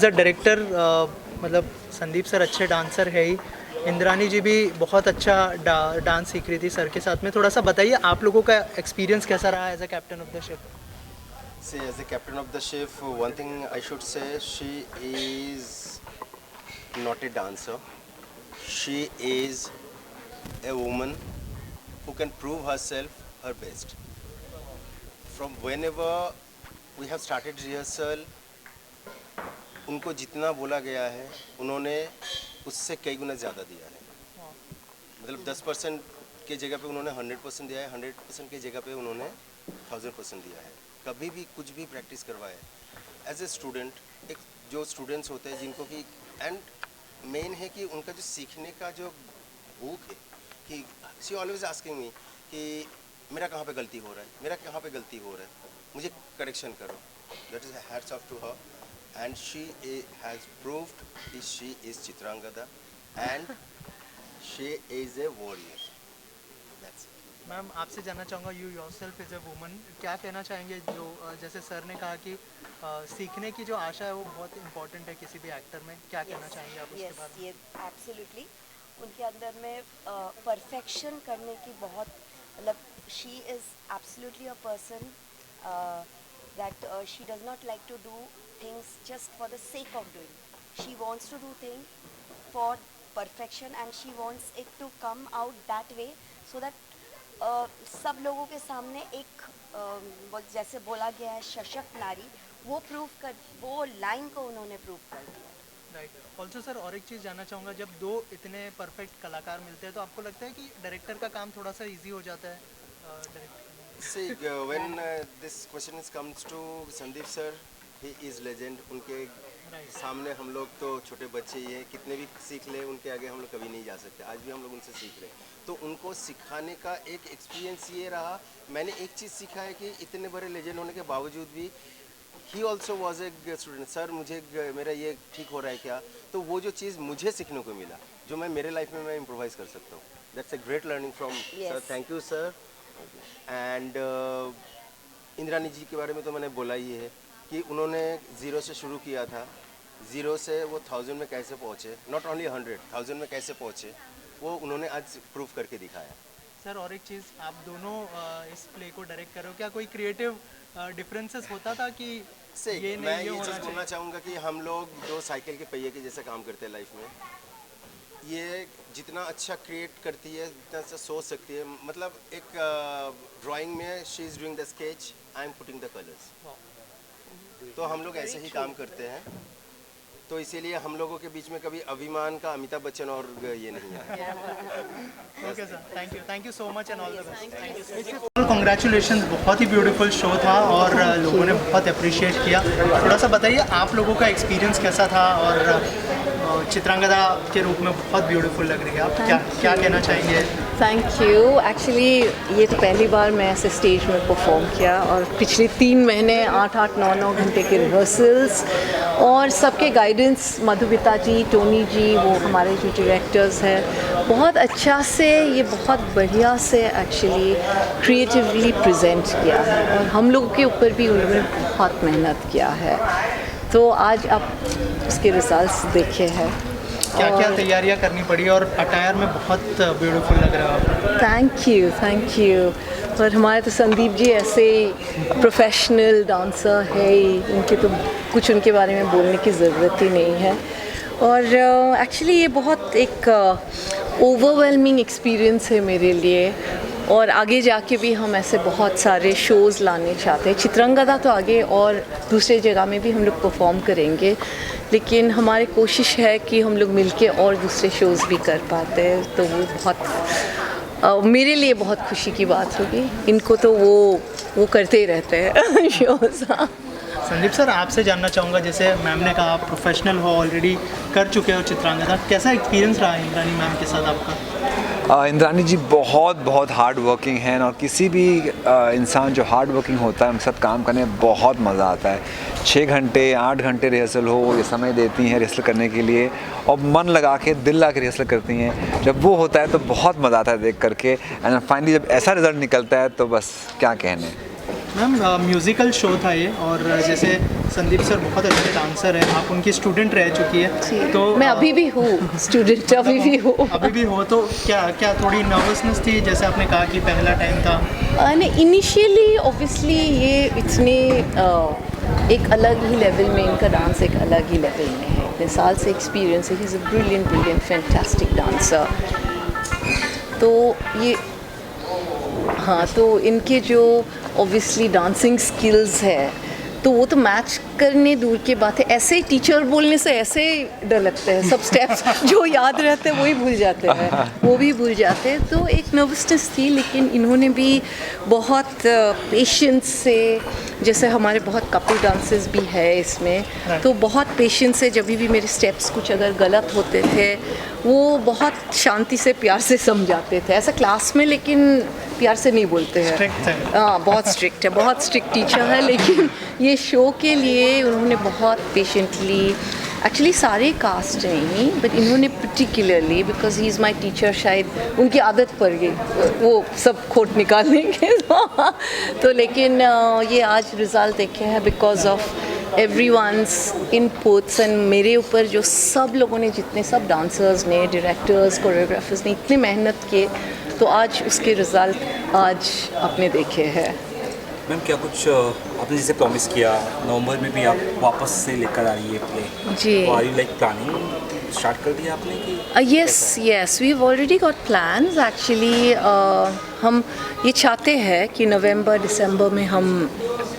A director मतलब Sandeep sir अच्छे dancer है ही, इंद्रानी जी भी बहुत अच्छा डांस सीख रही थी सर के साथ में। थोड़ा सा बताइए आप लोगों का एक्सपीरियंस कैसा रहा as a captain of the ship? See, as the captain of the ship, one thing I should say, she is not a dancer. She is a woman who can prove herself her best. From whenever we have started rehearsal, उनको जितना बोला गया है उन्होंने उससे कई गुना ज़्यादा दिया है। मतलब 10% के जगह पे उन्होंने 100% दिया है, 100% की जगह पे उन्होंने 1000% दिया है। कभी भी कुछ भी प्रैक्टिस करवाए एज ए स्टूडेंट, एक जो स्टूडेंट्स होते हैं जिनको कि एंड मेन है कि उनका जो सीखने का जो भूख है कि शी ऑलवेज आस्किंग मी कि मेरा कहाँ पे गलती हो रहा है, मेरा कहाँ पे गलती हो रहा है, मुझे करेक्शन करो। That is hats off to her and she has proved कि she is Chitrangada and she is a warrior. That's it. Ma'am आपसे जानना चाहूँगा, you yourself is a woman, क्या कहना चाहेंगे जो जैसे सर ने कहा कि सीखने की जो आशा है वो बहुत इंपॉर्टेंट है किसी भी एक्टर में, क्या कहना चाहेंगे आप उसके बारे में? ये एब्सोल्युटली उनके अंदर में परफेक्शन करने की बहुत मतलब she is absolutely a person that she does not like to do things just for the sake of doing. She wants to do thing for perfection and she wants it to come out that way so that सब लोगों के सामने एक जैसे बोला गया है सशक्त नारी, वो लाइन को उन्होंने प्रूव कर दिया। राइट। ऑल्सो सर और एक चीज़ जानना चाहूँगा, जब दो इतने परफेक्ट कलाकार मिलते हैं तो आपको लगता है कि डायरेक्टर का काम थोड़ा सा इजी हो जाता है director? See, when this question is comes to Sandeep sir, he is legend. उनके सामने हम लोग तो छोटे बच्चे ही हैं, कितने भी सीख ले उनके आगे हम लोग कभी नहीं जा सकते। आज भी हम लोग उनसे सीख रहे हैं, तो उनको सिखाने का एक एक्सपीरियंस ये रहा। मैंने एक चीज़ सीखा है कि इतने बड़े लेजेंड होने के बावजूद भी he also was a student. Sir मुझे मेरा ये ठीक हो रहा है क्या, तो वो जो चीज़ मुझे सीखने को मिला जो मैं मेरे लाइफ में मैं इम्प्रोवाइज कर सकता हूँ, that's a great learning from sir. Thank you sir. And Indrani ji के बारे में तो मैंने बोला ही है कि उन्होंने ज़ीरो से शुरू किया था, ज़ीरो से वो 1000 में कैसे पहुँचे, नॉट ओनली 100, 1000 में कैसे पहुँचे, वो उन्होंने आज प्रूव करके दिखाया। सर और एक चीज़, आप दोनों इस प्ले को डायरेक्ट कर रहे हो, क्या कोई क्रिएटिव डिफरेंसेस होता था कि ये नहीं मैं ये ये होना चीज़ चाहिए? बोलना चाहूँगा कि हम लोग दो साइकिल के पहिए के जैसे काम करते हैं लाइफ में। ये जितना अच्छा क्रिएट करती है, जितना अच्छा सोच सकती है, मतलब एक ड्राइंग में she is doing the sketch, I am putting the colours. तो हम लोग ऐसे ही काम करते हैं, तो इसीलिए हम लोगों के बीच में कभी अभिमान का अमिताभ बच्चन और ये नहीं है। Okay sir, thank you so much and all the best. Congratulation, बहुत ही ब्यूटीफुल शो था और लोगों ने बहुत अप्रिशिएट किया। थोड़ा सा बताइए आप लोगों का एक्सपीरियंस कैसा था, और चित्रांगदा के रूप में बहुत ब्यूटीफुल लग रही है आप, क्या कहना चाहेंगे? Thank you. एक्चुअली ये तो पहली बार मैं ऐसे स्टेज में परफॉर्म किया, और पिछले 3 महीने 8-8, 9-9 घंटे के रिहर्सल्स और सबके गाइडेंस, मधुमिता जी, टोनी जी, वो हमारे जो डायरेक्टर्स हैं, बहुत अच्छा से ये बहुत बढ़िया से एक्चुअली क्रिएटिवली प्रेजेंट किया है, और हम लोगों के ऊपर भी उन्होंने बहुत मेहनत किया है। तो आज आप उसके रिजल्ट्स देखे हैं। क्या क्या तैयारियां करनी पड़ी, और अटायर में बहुत ब्यूटीफुल लग रहा है आप। Thank you. और हमारे तो संदीप जी ऐसे प्रोफेशनल डांसर है ही, उनके तो कुछ उनके बारे में बोलने की ज़रूरत ही नहीं है। और एक्चुअली ये बहुत एक ओवरवेलमिंग एक्सपीरियंस है मेरे लिए, और आगे जाके भी हम ऐसे बहुत सारे शोज़ लाने चाहते हैं। चित्रांगदा तो आगे और दूसरे जगह में भी हम लोग परफॉर्म करेंगे, लेकिन हमारी कोशिश है कि हम लोग मिलके और दूसरे शोज़ भी कर पाते हैं, तो वो बहुत मेरे लिए बहुत खुशी की बात होगी। इनको तो वो करते ही रहते हैं शोज़। संदीप सर आपसे जानना चाहूँगा, जैसे मैम ने कहा आप प्रोफेशनल हो, ऑलरेडी कर चुके हो चित्रांगदा, कैसा एक्सपीरियंस रहा इंद्रानी मैम के साथ आपका? इंद्रानी जी बहुत हार्ड वर्किंग हैं, और किसी भी इंसान जो हार्ड वर्किंग होता है उनके साथ काम करने में बहुत मज़ा आता है। 6 घंटे 8 घंटे रिहर्सल हो, ये समय देती हैं रिहर्सल करने के लिए, और मन लगा के दिल लगा के रिहर्सल करती हैं। जब वो होता है तो बहुत मज़ा आता है देख करके, एंड फाइनली जब ऐसा रिज़ल्ट निकलता है तो बस क्या कहने। मैम म्यूज़िकल शो था ये, और जैसे संदीप सर बहुत अच्छे डांसर हैं, आप उनकी स्टूडेंट रह चुकी है, तो मैं अभी भी हूँ स्टूडेंट, अभी भी हूँ। अभी भी हो, तो क्या क्या थोड़ी नर्वसनेस थी, जैसे आपने कहा कि पहला टाइम था? नहीं, इनिशियली ऑब्वियसली ये इतने एक अलग ही लेवल में, इनका डांस एक अलग ही लेवल में है, इतने साल से एक्सपीरियंस है, he is a brilliant fantastic dancer. तो ये हाँ, तो इनके जो ऑब्वियसली डांसिंग स्किल्स है, तो वो तो मैच करने दूर की बात है, ऐसे ही टीचर बोलने से ऐसे ही डर लगता है, सब स्टेप्स जो याद रहते हैं वही भूल जाते हैं, वो भी भूल जाते हैं, तो एक नर्वसनेस थी, लेकिन इन्होंने भी बहुत पेशेंस से, जैसे हमारे बहुत कपल डांसेस भी है इसमें, तो बहुत पेशेंस से, जब भी मेरे स्टेप्स कुछ अगर गलत होते थे, वो बहुत शांति से प्यार से समझाते थे, ऐसा क्लास में लेकिन प्यार से नहीं बोलते हैं। स्ट्रिक्ट है। हाँ, बहुत स्ट्रिक्ट है, बहुत स्ट्रिक्ट टीचर है, लेकिन ये शो के लिए उन्होंने बहुत पेशेंटली, एक्चुअली सारे कास्ट नहीं, बट इन्होंने particularly, because he is my teacher, शायद उनकी आदत पड़ गई वो सब खोट निकालने के तो लेकिन ये आज रिज़ल्ट देखे हैं because of everyone's inputs, and मेरे ऊपर जो सब लोगों ने, जितने सब डांसर्स ने, डायरेक्टर्स, कोरियोग्राफर्स ने इतनी मेहनत किए, तो आज उसके रिज़ल्ट आज आपने देखे हैं। मैम क्या कुछ आपने जैसे प्रॉमिस किया नवंबर में भी आप वापस से लेकर आ रही है प्ले जी। तो are you like planning start कर दिया आपने कि yes, we've already got plans actually। हम ये चाहते हैं कि नवंबर दिसंबर में हम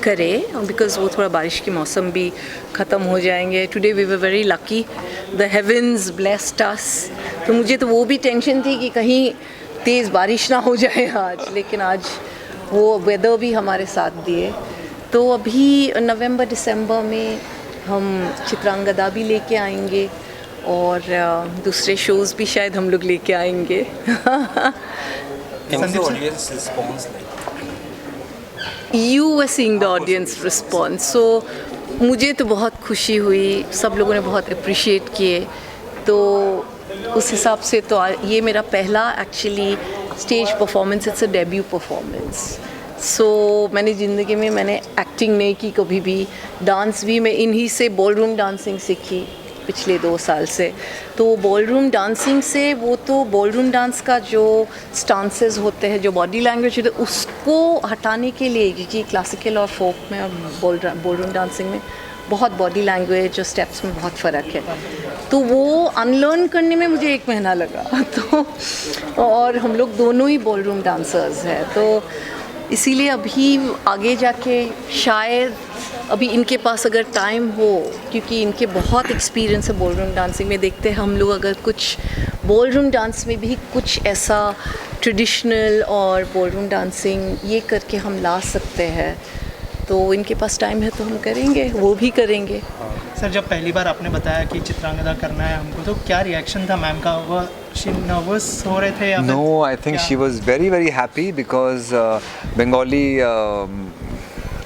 करें, बिकॉज़ वो थोड़ा बारिश के मौसम भी ख़त्म हो जाएंगे। Today we were very lucky, the heavens blessed us, तो मुझे तो वो भी टेंशन थी कि कहीं तेज़ बारिश ना हो जाए आज, लेकिन आज वो वेदर भी हमारे साथ दिए। तो अभी नवंबर दिसंबर में हम चित्रांगदा भी लेके आएंगे, और दूसरे शोज़ भी शायद हम लोग लेके आएंगे। Audience response like You were seeing the audience response, so मुझे तो बहुत खुशी हुई, सब लोगों ने बहुत अप्रिशिएट किए, तो उस हिसाब से तो ये मेरा पहला actually stage performance, it's a debut performance. So मैंने ज़िंदगी में मैंने एक्टिंग नहीं की कभी भी, डांस भी मैं इन्हीं से बॉलरूम डांसिंग सीखी पिछले 2 साल से, तो बॉलरूम डांसिंग से, वो तो बॉलरूम डांस का जो स्टांसेस होते हैं, जो बॉडी लैंग्वेज होती है, उसको हटाने के लिए, क्योंकि क्लासिकल और फोक में और बॉलरूम डांसिंग में बहुत बॉडी लैंग्वेज और स्टेप्स में बहुत फ़र्क है, तो वो अनलर्न करने में मुझे 1 महीना लगा। तो और हम लोग दोनों ही बॉलरूम डांसर्स हैं, तो इसीलिए अभी आगे जाके शायद अभी इनके पास अगर टाइम हो, क्योंकि इनके बहुत एक्सपीरियंस है बॉलरूम डांसिंग में, देखते हैं हम लोग अगर कुछ बॉलरूम डांस में भी कुछ ऐसा ट्रेडिशनल और बॉलरूम डांसिंग ये करके हम ला सकते हैं, तो इनके पास टाइम है तो हम करेंगे, वो भी करेंगे। सर, जब पहली बार आपने बताया कि चित्रांगदा करना है हमको, तो क्या रिएक्शन था मैम का? वो नर्वस हो रहे थे या फिर? No, I think she was very very happy because Bengali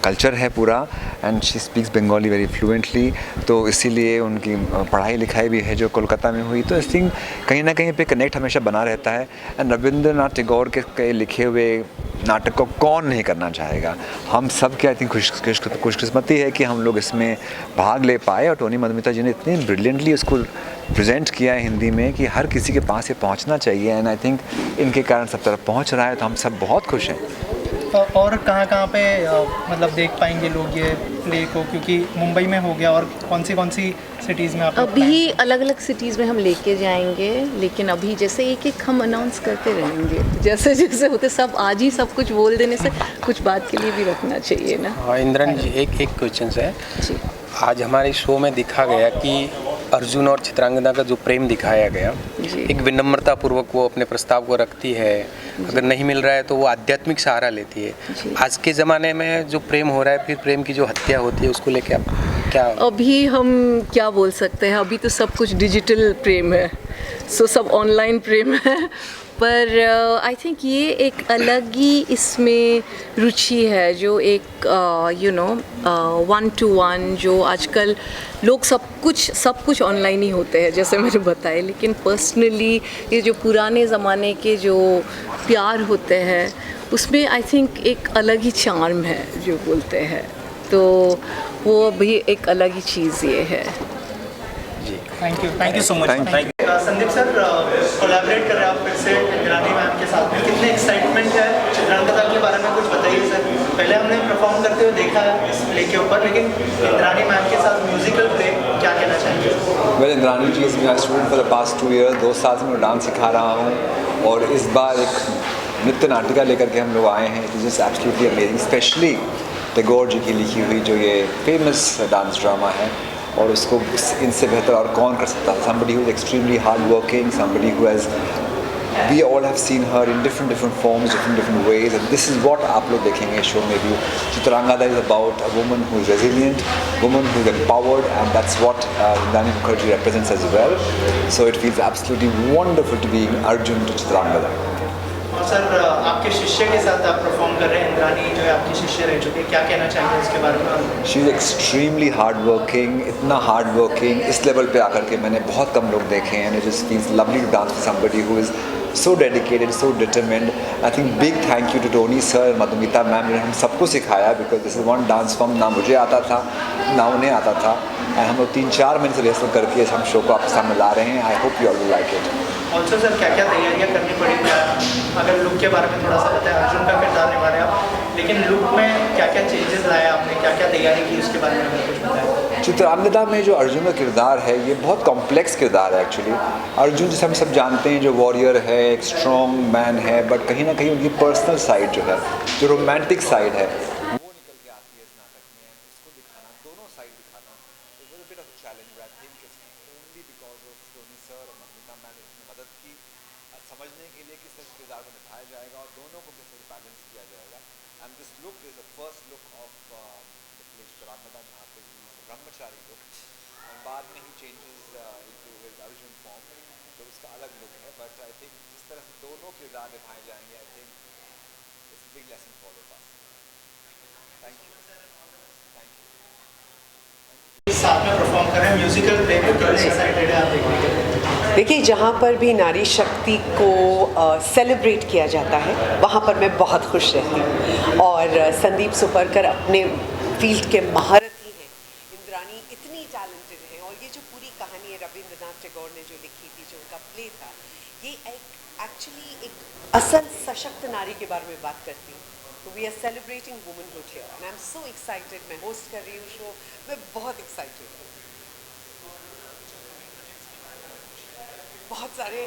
culture है पूरा, and she speaks Bengali very fluently, तो इसीलिए उनकी पढ़ाई लिखाई भी है जो कोलकाता में हुई, तो आई थिंक कहीं ना कहीं पे कनेक्ट हमेशा बना रहता है। एंड रविंद्रनाथ टैगोर के लिखे हुए नाटक को कौन नहीं करना चाहेगा, हम सब के आई थिंक खुशकिस्मती है कि हम लोग इसमें भाग ले पाए, और टोनी मधुमिता जी ने इतनी ब्रिलियंटली उसको प्रेजेंट किया है हिंदी में कि हर किसी के पास ये पहुंचना चाहिए, एंड आई थिंक इनके कारण सब तरफ पहुंच रहा है, तो हम सब बहुत खुश हैं। और कहाँ पे मतलब देख पाएंगे लोग ये प्ले को, क्योंकि मुंबई में हो गया, और कौन सी सिटीज़ में आप लोग अभी अलग अलग सिटीज़ में हम लेके जाएंगे, लेकिन अभी जैसे एक हम अनाउंस करते रहेंगे, जैसे जैसे होते, सब आज ही सब कुछ बोल देने से कुछ बात के लिए भी रखना चाहिए ना। हाँ इंद्रन जी, एक क्वेश्चन है जी। आज हमारे शो में दिखा गया कि अर्जुन और चित्रांगदा का जो प्रेम दिखाया गया, जी। एक विनम्रता पूर्वक वो अपने प्रस्ताव को रखती है, अगर नहीं मिल रहा है तो वो आध्यात्मिक सहारा लेती है। जी। आज के ज़माने में जो प्रेम हो रहा है, फिर प्रेम की जो हत्या होती है, उसको लेके आप क्या? अभी हम क्या बोल सकते हैं, अभी तो सब कुछ डिजिटल प्रेम है, सो सब ऑनलाइन प्रेम है, पर आई थिंक ये एक अलग ही इसमें रुचि है, जो एक वन टू वन, जो आजकल लोग सब कुछ ऑनलाइन ही होते हैं जैसे मैंने बताया, लेकिन पर्सनली ये जो पुराने ज़माने के जो प्यार होते हैं उसमें आई थिंक एक अलग ही चार्म है जो बोलते हैं, तो वो भी एक अलग ही चीज़ ये है। Thank you so much. Sandeep sir, collaborate कर रहे हैं आप फिर से इंद्रानी मैम के साथ में, कितने एक्साइटमेंट है चित्रांगदा के बारे में कुछ बताइए सर। पहले हमने परफॉर्म करते हुए देखा है इस प्ले के ऊपर, लेकिन इंद्रानी मैम के साथ म्यूजिकल प्ले क्या कहना चाहेंगे? Well, Indrani ji is my student for the past 2 years, 2 साल से मैं डांस सिखा रहा हूँ और इस बार एक नृत्य नाटिका लेकर के हम लोग आए हैं। It is just absolutely amazing, especially Tagore ji की लिखी हुई जो ये फेमस डांस ड्रामा है, और उसको इनसे बेहतर और कौन कर सकता है। somebody who is extremely hard working, somebody who has, we all have seen her in different forms, different ways, and this is what आप लोग देखेंगे शो में भी। Chitrangada is about a woman who is resilient, woman who is empowered, and that's what Indrani Mukherjee represents as well. So it feels absolutely wonderful to be Arjun to Chitrangada. और sir, आपके शिष्य के साथ आप perform कर रहे हैं, इंद्रानी जो है आपकी शिष्य रह चुके हैं, क्या कहना चाहेंगे उसके बारे में? She is extremely hard working, इतना हार्ड वर्किंग इस लेवल पे आकर के मैंने बहुत कम लोग देखे हैं। It just feels lovely to dance with somebody who is so dedicated, so determined. I think big thank you to Tony sir, Madhumita ma'am, जिन्होंने हम सबको सिखाया, because this is one dance form ना मुझे आता था ना उन्हें आता था, and हम लोग 3-4 महीने से रिहर्सल करके हम शो को आपके सामने ला रहे हैं। I hope you all will like it. Also sir, क्या क्या तैयारियाँ करनी पड़ी? अगर लुक के बारे में थोड़ा सा बताएं, अर्जुन का किरदार निभा रहे हैं आप, लेकिन लुक में क्या क्या चेंजेस लाए आपने, क्या क्या तैयारी की, उसके बारे में हमें कुछ बताएं। चित्रांगदा में जो अर्जुन का किरदार है ये बहुत कॉम्प्लेक्स किरदार है एक्चुअली। अर्जुन जैसे हम सब जानते हैं जो वॉरियर है, एक स्ट्रॉन्ग मैन है, बट कहीं ना कहीं उनकी पर्सनल साइड जो है, जो रोमांटिक साइड है, वो निकल के आती है इस नाटक में। उसको दिखाना, दोनों साइड दिखाना it was a bit of a challenge. I think it's only because of Tony sir और मधुमिता मैम ने मदद की समझने के लिए किस तरह से किरदार को निभाया जाएगा और दोनों को किस तरह से बैलेंस किया जाएगा। And this look is the first look of the play Chitrangada, जहाँ पे ब्रह्मचारी लुक, और बाद में ही changes into his Arjun form, तो उसका अलग लुक है। बट आई थिंक जिस तरह से दोनों किरदार निभाए जाएंगे, I think it's big lesson for all of us. Thank you. साथ में परफॉर्म कर रहे हैं म्यूजिकल प्ले में, कितने एक्साइटेड है आप देखने के लिए? देखिए, जहाँ पर भी नारी शक्ति को सेलिब्रेट किया जाता है वहाँ पर मैं बहुत खुश रहती हूँ, और संदीप सुपरकर अपने फील्ड के महारत ही हैं। इंद्रानी इतनी टैलेंटेड है, और ये जो पूरी कहानी है रविंद्रनाथ टैगोर ने जो लिखी थी, जो उनका प्ले था, ये एक्चुअली एक असल सशक्त नारी के बारे में बात करती है। तो we are celebrating womanhood here, and I am so excited. मैं होस्ट कर रही हूँ शो, मैं बहुत एक्साइटेड हूँ। बहुत सारे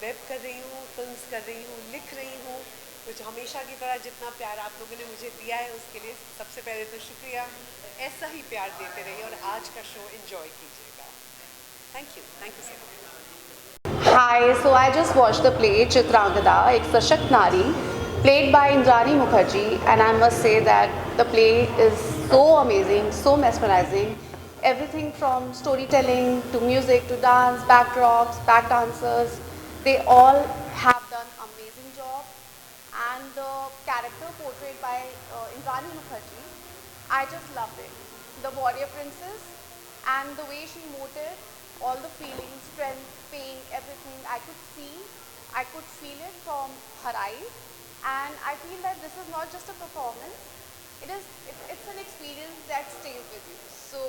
वेब कर रही हूँ, फिल्म्स कर रही हूँ, लिख रही हूँ। कुछ हमेशा की तरह जितना प्यार आप लोगों ने मुझे दिया है उसके लिए सबसे पहले तो शुक्रिया। ऐसा ही प्यार देते रहिए और आज का शो एंजॉय कीजिएगा। Thank you so much. Hi, so I just watched the play Chitrangada, एक सशक्त नारी, played by Indrani Mukherjee, and I must say that the play is so amazing, so mesmerizing. Everything from storytelling to music to dance, backdrops, back dancers, they all have done amazing job. And the character portrayed by Indrani Mukherjee, I just loved it. The warrior princess and the way she moted, all the feelings, strength, pain, everything, I could feel it from her eyes. And I feel that this is not just a performance, it's an experience that stays with you. So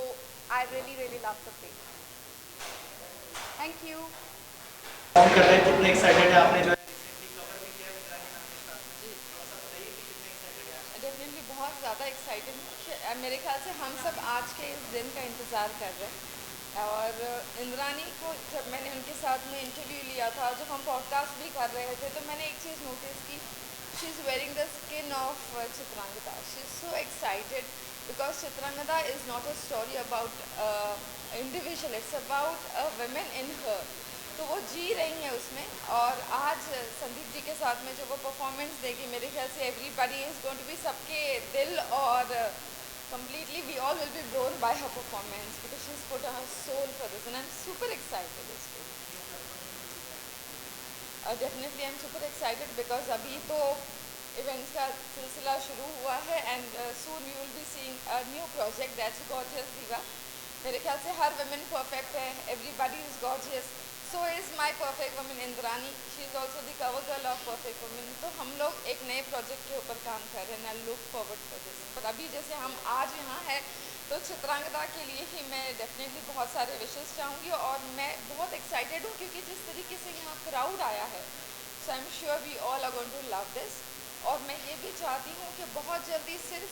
I really love the play. Thank you. Perform कर रहे हैं, कितने excited है आपने जो definitely बहुत ज़्यादा excited. मेरे ख्याल से हम सब आज के इस दिन का इंतज़ार कर रहे हैं। और इंद्रानी को जब मैंने उनके साथ में इंटरव्यू लिया था, जब हम पॉडकास्ट भी कर रहे थे, तो मैंने एक चीज़ नोटिस की, she is wearing the skin of Chitrangada. She is so excited because Chitrangada is not a story about individual, it's about a women in her. तो वो जी रही हैं उसमें। और आज संदीप जी के साथ में जो वो परफॉर्मेंस देगी, मेरे ख्याल से everybody is going to be, सबके दिल और completely we all will be blown by her performance because she's put her soul for this, and I'm super excited as well. Definitely I'm super excited because अभी तो events का सिलसिला शुरू हुआ है, and soon we will be seeing a new project, that's Gorgeous Diva. मेरे ख्याल से हर women perfect है, everybody is gorgeous, so is my perfect woman Indrani. She is also the cover girl of Perfect Woman. तो हम लोग एक नए नए प्रोजेक्ट के ऊपर काम कर रहे हैं। I look forward for this. पर अभी जैसे हम आज यहाँ है तो चित्रांगदा के लिए ही मैं डेफिनेटली बहुत सारे विशेष चाहूँगी और मैं बहुत एक्साइटेड हूँ क्योंकि जिस तरीके से यहाँ क्राउड आया है, so I am sure we all are going to love this. और मैं ये भी चाहती हूँ कि बहुत जल्दी सिर्फ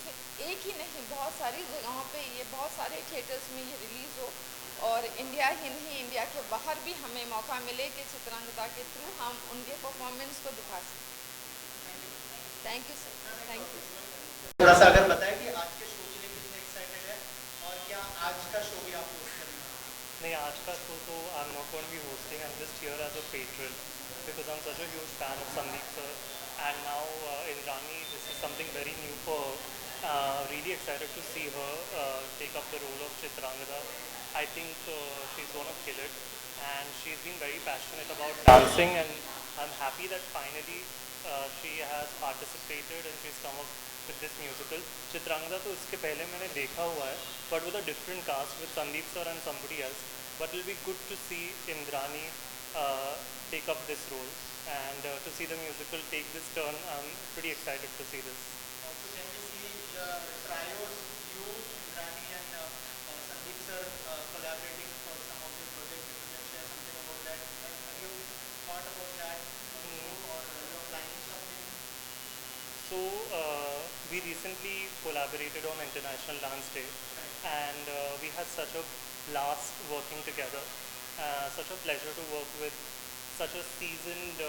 एक ही नहीं, बहुत सारी जगहों पे ये बहुत सारे थिएटर्स में ये रिलीज़ हो और इंडिया ही नहीं, इंडिया के बाहर भी हमें मौका मिले कि चित्रांगदा के थ्रू हम उनके परफॉर्मेंस को दिखा सकें। Thank you sir, thank you. थोड़ा सा अगर बताएं कि आज के शो के लिए कितने एक्साइटेड है और क्या आज का शो भी आप होस्ट कर रहे हैं? नहीं, आज का शो तो I am not going to be hosting, I am just here as a patron because I'm such a huge fan of Sandeep sir, and now Indrani, this is something very new for her. Really excited to see her take up the role of Chitrangada. I think she's going to kill it, and she's been very passionate about dancing, and I'm happy that finally she has participated and she's come up with this musical. Chitrangada तो इसके पहले मैंने देखा हुआ है, but with a different cast with Sandeep sir and somebody else. But it'll be good to see Indrani take up this role and to see the musical take this turn. I'm pretty excited to see this. Also, can we see the trios, you, Indrani and Sandeep sir collaborating for some of the projects? If you can share something about that. Have you thought about that or you're planning something? So we recently collaborated on International Dance Day, and we had such a blast working together. Such a pleasure to work with such a seasoned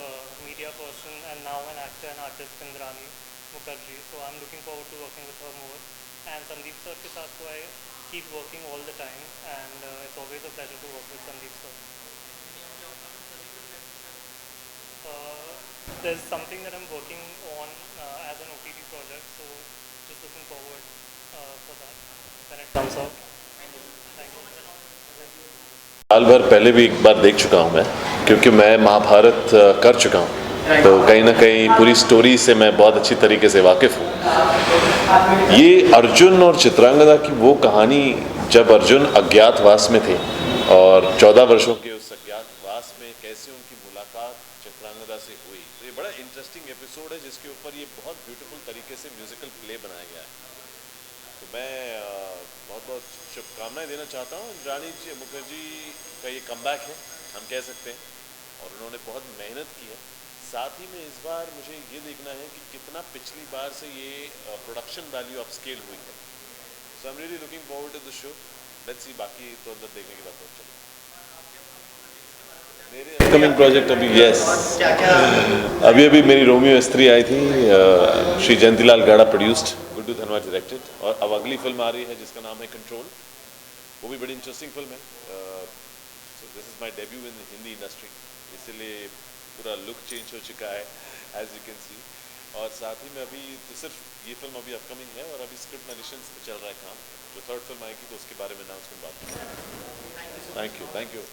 media person and now an actor and artist, Indrani Mukherjee. So I'm looking forward to working with her more. And Sandeep sir ke saath so I keep working all the time, and it's always a pleasure to work with Sandeep sir. There's something that I'm working on as an OTT project, so just looking forward for that when it comes out. Thank you. साल भर पहले भी एक बार देख चुका हूँ मैं, क्योंकि मैं महाभारत कर चुका हूँ, तो कहीं ना कहीं पूरी स्टोरी से मैं बहुत अच्छी तरीके से वाकिफ़ हूँ। ये अर्जुन और चित्रांगदा की वो कहानी जब अर्जुन अज्ञातवास में थे और 14 वर्षों के उस अज्ञातवास में कैसे उनकी मुलाकात चित्रांगदा से हुई, तो ये बड़ा इंटरेस्टिंग एपिसोड है जिसके ऊपर ये बहुत ब्यूटीफुल तरीके से म्यूज़िकल प्ले बनाया गया है। तो मैं बहुत बहुत शुभकामनाएं देना चाहता हूँ। इंद्रानी मुखर्जी का ये कमबैक है, हम कह सकते हैं, और उन्होंने बहुत मेहनत की है। साथ ही में इस बार मुझे ये देखना है कि कितना पिछली बार से ये प्रोडक्शन वैल्यू अपस्केल हुई है। So I am really looking forward to the show. Let's see, बाकी तो अंदर देखने के बाद पता चलेगा। मेरे अपकमिंग प्रोजेक्ट अभी अभी मेरी रोमियो स्त्री आई थी, श्री जयंतीलाल गाड़ा प्रोड्यूस्ड, गुड्डू धनवार डायरेक्टेड, और अब अगली फिल्म आ रही है जिसका नाम है कंट्रोल। वो भी बड़ी इंटरेस्टिंग फिल्म है। So this is my debut in Hindi industry, इसलिए पूरा लुक चेंज हो चुका है एज यू कैन सी। और साथ ही में अभी तो सिर्फ ये फिल्म अभी अपकमिंग है और अभी स्क्रिप्ट नरेशन पे चल रहा है काम। जो थर्ड फिल्म आएगी तो उसके बारे में अनाउंसमेंट बात करेंगे। Thank you.